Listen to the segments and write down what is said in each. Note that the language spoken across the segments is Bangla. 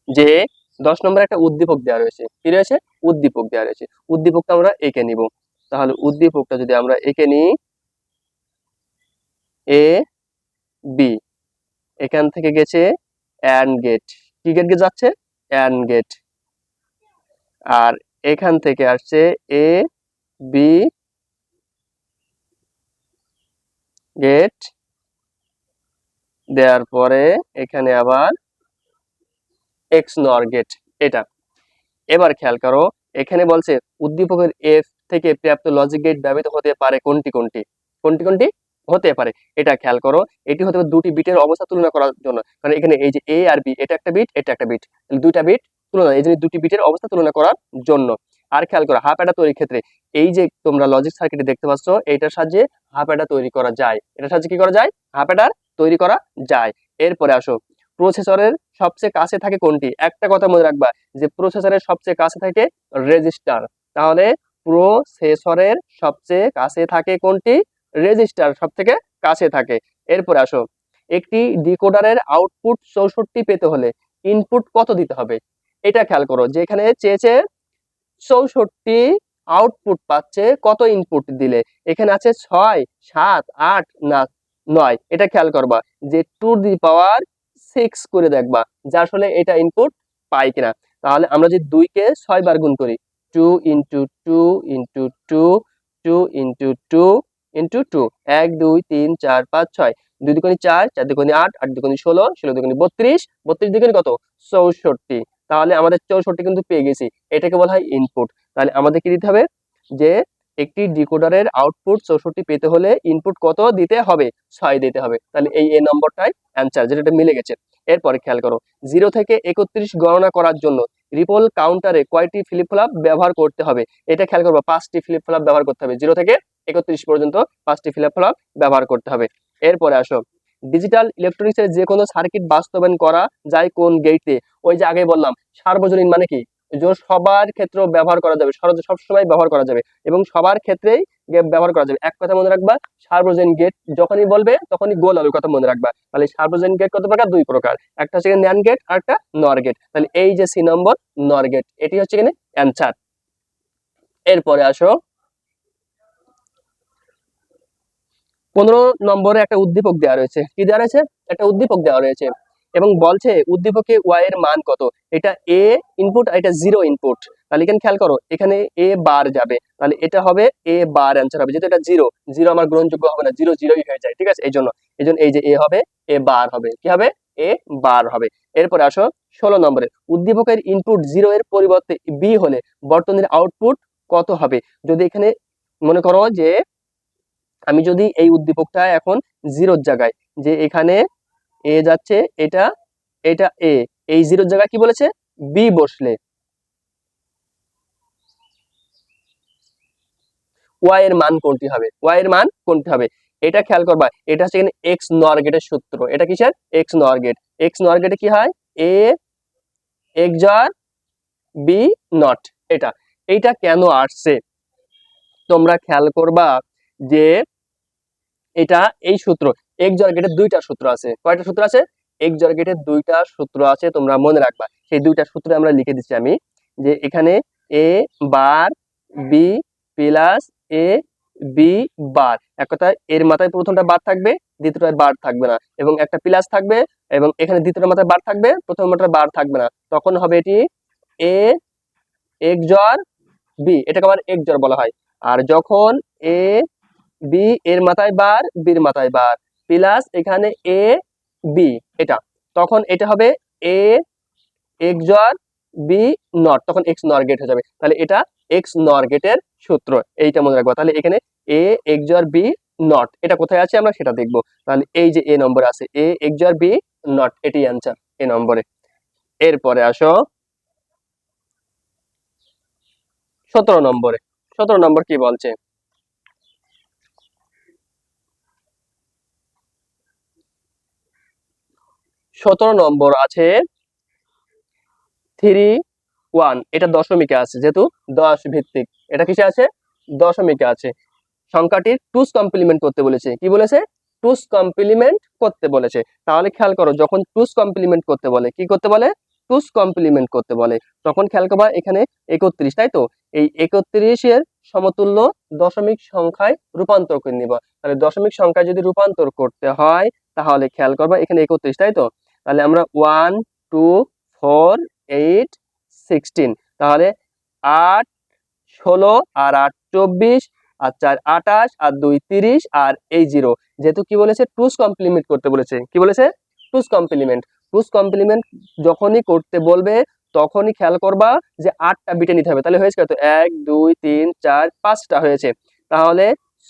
যে 10 নম্বরে একটা উদ্দীপক দেওয়া রয়েছে, কি রয়েছে? উদ্দীপক দেওয়া রয়েছে। উদ্দীপকটা আমরা এঁকে নিব। তাহলে উদ্দীপকটা যদি আমরা এঁকে নিই, এ বি, এখান থেকে গেছে অ্যান্ড গেট, কি গেট যাচ্ছে? And gate. আর এখান থেকে আসছে এ বি গেট, দেওয়ার পরে এখানে আবার এক্স নর গেট। এটা এবার খেয়াল করো, এখানে বলছে উদ্দীপকের এফ থেকে প্রাপ্ত লজিক গেট ব্যবহৃত হতে পারে কোনটি কোনটি, কোনটি কোনটি হতে পারে। এটা খেয়াল করো, এটি হতে পারে দুটি বিটের অবস্থা তুলনা করার জন্য, কারণ এখানে এই যে এ আর বি, এটা একটা বিট, এটা একটা বিট, দুইটা বিট তুলনা, এই জন্য দুটি বিটের অবস্থা তুলনা করার জন্য। আর খেয়াল করো হাফ অ্যাডার তৈরির ক্ষেত্রে এই যে তোমরা লজিক সার্কিটে দেখতে পাচ্ছ, এইটার সাহায্যে হাফ অ্যাডার তৈরি করা যায়, এটার সাহায্যে কি করা যায়? হাফ অ্যাডার তৈরি করা যায়। এরপরে আসো, প্রসেসরের সবচেয়ে কাছে থাকে কোনটি? একটা কথা মনে রাখবা, যে প্রসেসরের সবচেয়ে কাছে থাকে রেজিস্টার। তাহলে প্রসেসরের সবচেয়ে কাছে থাকে কোনটি? রেজিস্টার সব থেকে কাছে থাকে। এরপরে আসো, একটি ডিকোডারের আউটপুট 64 পেতে হলে ইনপুট কত দিতে হবে? এটা খেয়াল করো, যে এখানে চেয়েছে 64, আউটপুট পাচ্ছে কত ইনপুট দিলে? এখানে আছে 6, 7, 8 না 9। এটা খেয়াল করবা, যে 2 টু দি পাওয়ার 6 করে দেখবা যে আসলে এটা ইনপুট পাই কিনা। তাহলে আমরা যদি 2 কে 6 বার গুণ করি, 2 ইন্টু 2 ইন্টু 2, 2 ইন্টু 2 ইন্টু 2, 1 2 3 4 5 6, 2 দুগুণে 4, 4 দুগুণে 8, 8 দুগুণে 16, 16 দুগুণে 32, 32 দুগুণে কত? 64। তাহলে আমাদের 64 কিন্তু পেয়ে গেছি, এটাকে বলা হয় ইনপুট। তাহলে আমাদের কি দিতে হবে? যে একটি ডিকোডারের আউটপুট 64 পেতে হলে ইনপুট কত দিতে হবে? 6 দিতে হবে। তাহলে এই এ নম্বরটাই অ্যান্সার, যেটা মিলে গেছে। এরপরে খেয়াল করো, 0 থেকে 31 গণনা করার জন্য রিপল কাউন্টারে কয়টি ফ্লিপ ফ্লপ ব্যবহার করতে হবে? এটা খেয়াল করবো, 5টি ফ্লিপ ফ্লপ ব্যবহার করতে হবে। 0 থেকে 31 পর্যন্ত 5টি ফ্লিপ ফ্লপ ব্যবহার করতে হবে। এরপরে আসো, ডিজিটাল ইলেকট্রনিক্সের যে কোনো সার্কিট বাস্তবায়ন করা যায় কোন গেটে? ওই যে আগে বললাম, সার্বজনীন মানে কি? যে সবার ক্ষেত্রে ব্যবহার করা যাবে, সবসময় ব্যবহার করা যাবে এবং সবার ক্ষেত্রেই ব্যবহার করা যাবে। এক কথা মনে রাখবা, সার্বজনীন গেট যখনই বলবে তখনই গোল আলুর কথা মনে রাখবা। তাহলে সার্বজনীন গেট কত প্রকার? 2 প্রকার, একটা হচ্ছে ন্যান্ড গেট আর একটা নর গেট। তাহলে এই যে সি নম্বর নর গেট, এটি হচ্ছে এখানে অ্যান্সার। এরপরে আসো, 15 নম্বরে একটা উদ্দীপক দেওয়া রয়েছে, কি দেওয়া রয়েছে? একটা উদ্দীপক দেওয়া রয়েছে এবং বলছে উদ্দীপকে ওয়াই এর মান কত? এটা এ ইনপুট আর এটা 0 ইনপুট। তাহলে এখানে খেয়াল করো, এখানে এ বার যাবে, তাহলে এটা হবে এ বার অ্যান্সার হবে, যেহেতু এটা 0, 0 আমার গ্রহণযোগ্য হবে না, 0 0ই হয়ে যায়, ঠিক আছে? এই জন্য এই যে এ হবে, এ বার হবে, কি হবে? এ বার হবে। এরপরে আসো 16 নম্বরে, উদ্দীপকের ইনপুট 0 এর পরিবর্তে বি হলে বর্তনীর আউটপুট কত হবে? যদি এখানে মনে করো যে আমি যদি এই উদ্দীপকটা এখন 0 জায়গায়, যে এখানে এ যাচ্ছে, এটা এটা এ, এই 0 জায়গায় কি বলেছে? বি বসলে ওয়াই এর মান কোনটি হবে? ওয়াই এর মান কোনটি হবে? এটা খেয়াল করবা, এটা হচ্ছে এখানে এক্স নর গেটের সূত্র। এটা কিসের? এক্স নর গেট। এক্স নর গেটে কি হয়? এ এক্সর বি নট। এটা এইটা কেন আসছে তোমরা খেয়াল করবা, যে এটা এই সূত্র, এক্সর গেটের 2টা সূত্র আছে। কয়টা সূত্র আছে? এক্সর গেটের 2টা সূত্র আছে, তোমরা মনে রাখবা। সেই 2টা সূত্র আমরা লিখে দিচ্ছি আমি, যে এখানে এ বার বি প্লাস এ বি বার। এক কথায় এর মাথায় প্রথমটা বার থাকবে, দ্বিতীয়টায় বার থাকবে না, এবং একটা প্লাস থাকবে, এবং এখানে দ্বিতীয়টার মাথায় বার থাকবে, প্রথমটার বার থাকবে না। তখন হবে এটি এ এক্সর বি, এটাকে আবার এক্সর বলা হয়। আর যখন এ বি এর মাথায় বার, বির মাথায় বার, প্লাস এখানে এ বি, এটা, তখন এটা হবে এ এক্সর বি নট, তখন এক্স নর গেট হয়ে যাবে। তাহলে এটা এক্স নর গেটের সূত্র, এইটা মনে রাখবো। তাহলে এখানে এ এক্সর বি নট, এটা কোথায় আছে আমরা সেটা দেখবো। তাহলে এই যে এ নম্বরে আছে এ এক্সর বি নট, এটি অ্যান্সার এ নম্বরে। এরপরে আসো 17 নম্বরে, 17 নম্বর কি বলছে? 17 নম্বর আছে 3 1, এটা দশমিকে আছে, যেহেতু 10 ভিত্তিক, এটা কিসে আছে? দশমিকে আছে। সংখ্যাটির টুস কমপ্লিমেন্ট করতে বলেছে, কি বলেছে? টুস কমপ্লিমেন্ট করতে বলেছে। তাহলে খেয়াল করো, যখন টুস কমপ্লিমেন্ট করতে বলে, কি করতে বলে? টুস কমপ্লিমেন্ট করতে বলে, তখন খেয়াল করবা এখানে 31, তাই তো? এই 31-এর সমতুল্য দশমিক সংখ্যায় রূপান্তর করে নিবা। তাহলে দশমিক সংখ্যায় যদি রূপান্তর করতে হয় তাহলে খেয়াল করবা এখানে 31, তাই তো? তাহলে আমরা 1 2 4 8 16, তাহলে 8 16 আর 8 24 আর 4 28 আর 2 30 আর এই 0, যেহেতু কি বলেছে টুস কমপ্লিমেন্ট করতে বলেছে, কি বলেছে টুস কমপ্লিমেন্ট। টুস কমপ্লিমেন্ট যখনই করতে বলবে তখনই খেয়াল করবা যে 8টা বিটে নিতে হবে। তাহলে হয়েছে কত 1 2 3 4 5টা হয়েছে, তাহলে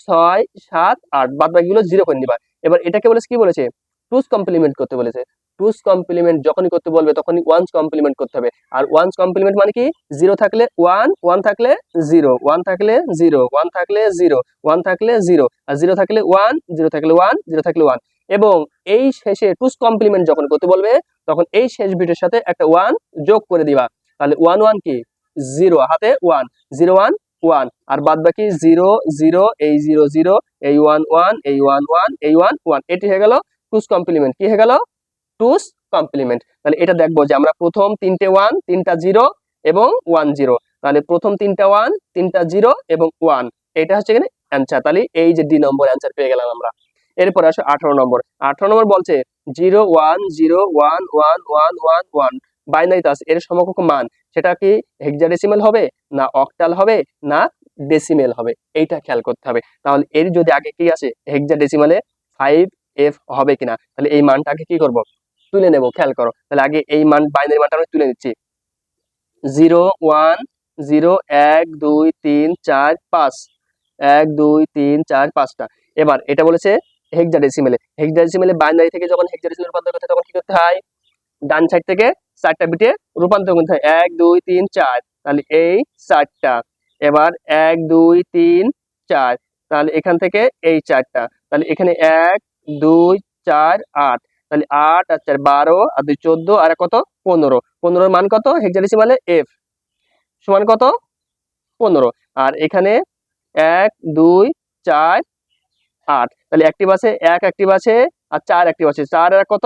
6 7 8 বাদ বাকিগুলো 0 করে নিবা। এবার এটাকে বলেছে কি বলেছে টুস কমপ্লিমেন্ট করতে বলেছে। টুস কমপ্লিমেন্ট যখনই করতে বলবে তখনই ওয়ান্স কমপ্লিমেন্ট করতে হবে। আর ওয়ান্স কমপ্লিমেন্ট মানে কি 0 থাকলে 1 1 থাকলে 0 1 থাকলে 0 1 থাকলে 0 1 থাকলে 0 আর 0 থাকলে 1 0 থাকলে 1 0 থাকলে 1। এবং এই শেষে টুস কমপ্লিমেন্ট যখন করতে বলবে তখন এই শেষ বিটের সাথে একটা 1 যোগ করে দিবা। তাহলে 1 1 কি 0, হাতে 1 0 1 1 আর বাদ বাকি 0 0 এই 0 0 এই 1 1 এই 1 1 এই 1 1, এটি হয়ে গেল টুস কমপ্লিমেন্ট। কি হয়ে গেল টুস কমপ্লিমেন্ট। তাহলে এটা দেখবো যে আমরা প্রথম 3টে 1 3টা 0 এবং 1 0, তাহলে প্রথম 3টা 1 3টা 0 এবং 1, এটা হচ্ছে এখানে অ্যান্সার। তাহলে এই যে ডি নম্বর অ্যান্সার পেয়ে গেলাম আমরা। এরপর আসো 18 নম্বর। 18 নম্বর বলছে 0 1 0 1 1 1 1 1 বাইনারি টাস্ক এর সমকক্ষ মান সেটা কি হেক্সাডেসিমাল হবে না অক্টাল হবে না ডেসিমেল হবে, এইটা খেয়াল করতে হবে। তাহলে এর যদি আগে কি আসে হেক্সাডেসিমালে 5f হবে কিনা, তাহলে এই মানটা আগে কি করব তুলে নেব। খেয়াল করো, তাহলে আগে এই মান বাইনারি মানটা আমি তুলে নিচ্ছি। 0 1 0 1 2 3 4 5 1 2 3 4 5টা। এবার এটা বলেছে হেক্সাডেসিমেলে। হেক্সাডেসিমেলে বাইনারি থেকে যখন হেক্সাডেসিমেলে রূপান্তর করতে হয় তখন কি করতে হয় ডান সাইড থেকে 4টা বিটে রূপান্তর করতে হয় 1 2 3 4, তাহলে এই 4টা। এবার 1 2 3 4, তাহলে এখান থেকে এই 4টা, তাহলে এখানে 1 2 4 8, তাহলে 8 আর 4 12 আর 2 14 আর কত 15, 15 মান কত হেক্সাডেসিমালে f সমান কত 15। আর এখানে 1 2 4 8, তাহলে অ্যাক্টিভ আছে 1 অ্যাক্টিভ আছে আর 4 অ্যাক্টিভ আছে, 4 আর কত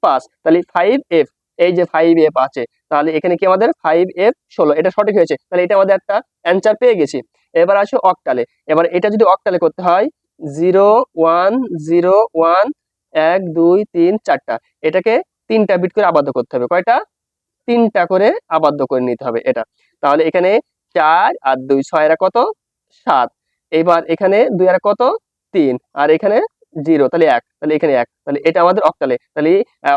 5, তাহলে 5f, এই যে 5f আছে, তাহলে এখানে কি আমাদের 5f 16, এটা সঠিক হয়েছে। তাহলে এটা আমাদের একটা অ্যান্সার পেয়ে গেছি। এবার আসো অক্টালে। এবার এটা যদি অক্টালে করতে হয় 0 1 0 1 1 2 3 4টা, এটাকে 3টা বিট করে আবদ্ধ করতে হবে। কয়টা 3টা করে আবদ্ধ করে নিতে হবে এটা। তাহলে এখানে 4 আর 2 6 এর কত 7, এবার এখানে 2 আর কত 3 আর এখানে 0, তাহলে 1, তাহলে এখানে 1, তাহলে এটা আমাদের অক্টালে। তাহলে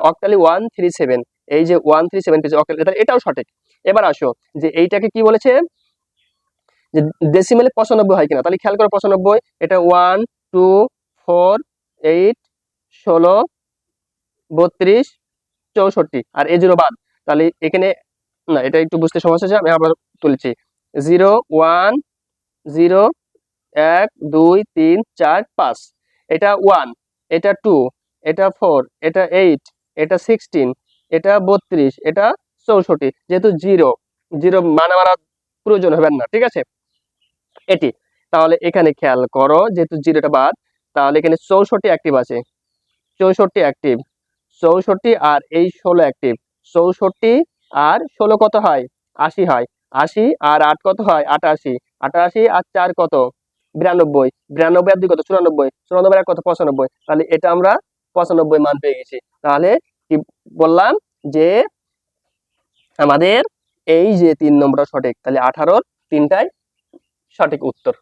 অক্টালে 137, এই যে 137 পেয়েছে অক্টালে, তাহলে এটাও সঠিক। এবার আসো যে এইটাকে কি বলেছে যে ডেসিমেলে 95 হয় কিনা, তাহলে খেয়াল করো 95, এটা 1 2 4 8 16 32 64 আর এই 0 বাদ, তাহলে এখানে না, এটা একটু বুঝতে সমস্যা হচ্ছে, আমি আবার তুলছি 0 1 0 1 2 3 4 5, এটা 1 এটা 2 এটা 4 এটা 8 এটা 16 এটা 32 এটা 64, যেহেতু 0 0 মানে মারা প্রয়োজন হবে না, ঠিক আছে এটি। তাহলে এখানে খেয়াল করো যেহেতু 0টা বাদ, তাহলে এখানে 64 অ্যাক্টিভ আছে, 64 অ্যাক্টিভ 64 আর এই 16 অ্যাক্টিভ, 64 আর 16 কত হয় 80 হয়, 80 আর 8 কত হয় 88, 88 আর 4 কত 92, 92 আর 2 কত 94, 94 আর কত 95, তাহলে এটা আমরা 95 মান পেয়ে গেছি। তাহলে কি বললাম যে আমাদের এই যে 3 নম্বরটা সঠিক, তাহলে 18-র 3টাই সঠিক উত্তর।